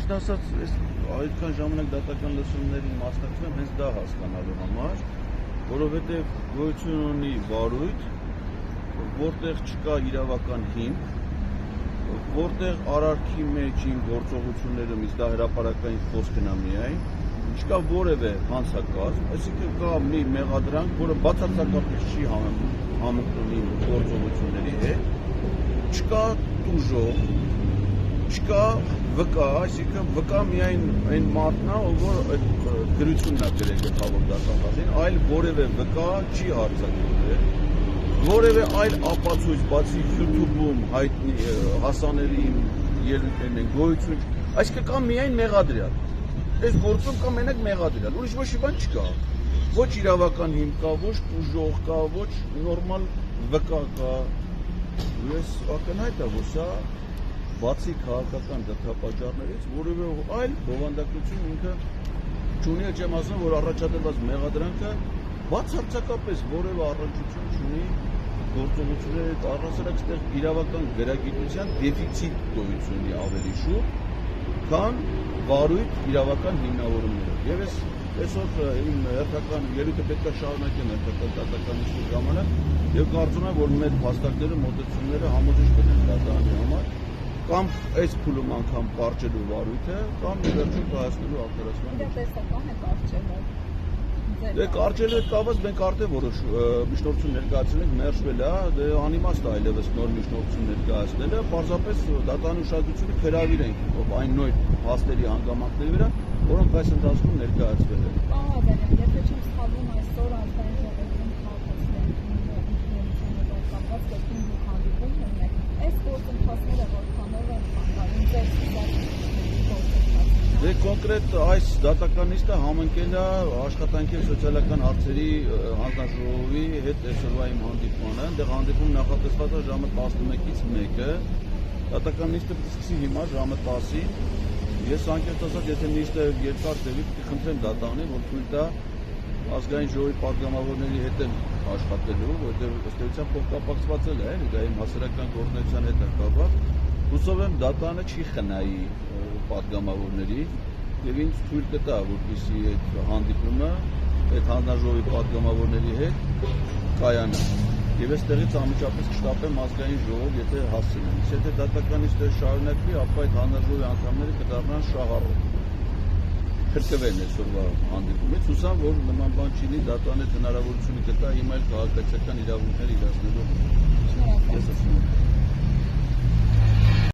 ճիշտ ասած, այդքան ժամանակ դատական լսումներին մասնակցում եմ հենց դա հասկանալու համար, որովհետև գոյություն ունի վարույթ, որտեղ չկա իրավական հիմք, որտեղ արարքի մեջ իմ գործողություններում իսկ դա հրապարակային խոսքն է միայն, չկա որևէ հանցակազմ, այսինքն կա մի մեղադրանք, որը բացարձակապես չի համընկնում իմ գործողությունների հետ, չկա տուժող, չկա վկա, այսինքն վկա միայն այն մարդն է, որ այդ գրությունն է գրել գլխավոր դատախազին, այլ որևէ վկա չի արձակվել, որևէ այլ ապացույց, բացի YouTube-ում հայտնի հասանելի իմ ելույթներն են գոյություն, այսինքն կա միայն մեղադրյալ, այս գործում կա մենակ մեղադրյալ, ուրիշ ոչ մի բան չկա, ոչ իրավական հիմք կա, ոչ տուժող կա, ոչ նորմալ վկա կա, ես ակնհայտ է, որ սա բացի քաղաքական դատապատճառներից որևէ այլ բովանդակություն ինքը չունի, չեմ ասում, որ առաջադրված մեղադրանքը բացարձակապես որևէ առնչություն չունի գործողությունների հետ, առասարակ ստեղ իրավական գրագիտության դեֆիցիտ գոյություն ունի ավելի շուտ, քան վարույթ իրավական հիմնավորումներով։ Եվ այսօր իմ հերթական ելույթը պետք է շարունակեմ հերթական դատականության ժամանակ եւ կարծում եմ, որ մեր փաստարկները, մոտեցումները համոզիչ կլինեն դատարանի համար կամ այս փուլում անգամ կարճելու վարույթը, կամ վերջում կայացնելու արտարացման։ Իրատեսական է կարճելը։ Դե կարճելու հետ կապված մենք արդեն որոշ միջնորդություն ներկայացրել ենք, մերժվել է, դե անիմաստ է այլևս նոր միջնորդություն ներկայացնելը, պարզապես դատարանի ուշադրությունը հրավիրենք այն նույն փաստերի հանգամանքների վրա, որոնք այս ընթացքում ներկայացվել են։ Պարոն, եթե չեմ սխալվում, այսօր ազգային ժողովում քաղաքացիների հետ կապված կետին դուք հանդիպում ունեք, այս գործընթացները որքանով են խանգարում ձեր գործընթացը։ Դե կոնկրետ այս դատականիստը համընկել է աշխատանքի սոցիալական հարցերի հանձնաժողովի հետ այսօրվա իմ հանդիպմանը, այնտեղ հանդիպում նախատեսված է ժամը 11-ից 1-ը, դատականիստը պետք է սկսի հիմա ժամը 10-ին, ես անկեղծ ասած, եթե միշտ երկար տևի, պետք է խնդրեմ դատարանին, որ թույլ տա ազգային ժողովի պատգամավորների հետ են աշխատելու, որտեղ ըստ էության փոխկապակցված էլ է, դա իմ հասարակական գործունեության հետ է կապված, հուսով եմ դատարանը չի խնայի պատգամավորների եւ ինձ թույլ կտա, որպեսզի այդ հանդիպումը այդ հանձնաժողովի պատգամավորների հետ կայանա։ Եվ այստեղից անմիջապես կշտապեմ ազգային ժողով, եթե հասցնեմ։ Եթե դատականիստը շարունակվի, ապա այդ հանձնաժողովի անդամները կդառնան շահառու։ Քրկվեն այսօրվա հանդիպումից, հուսամ, որ նման բան չի լինի, դատարանը հնարավորություն կտա հիմա այլ քաղաքացիական իրավունքներ իրացնելու։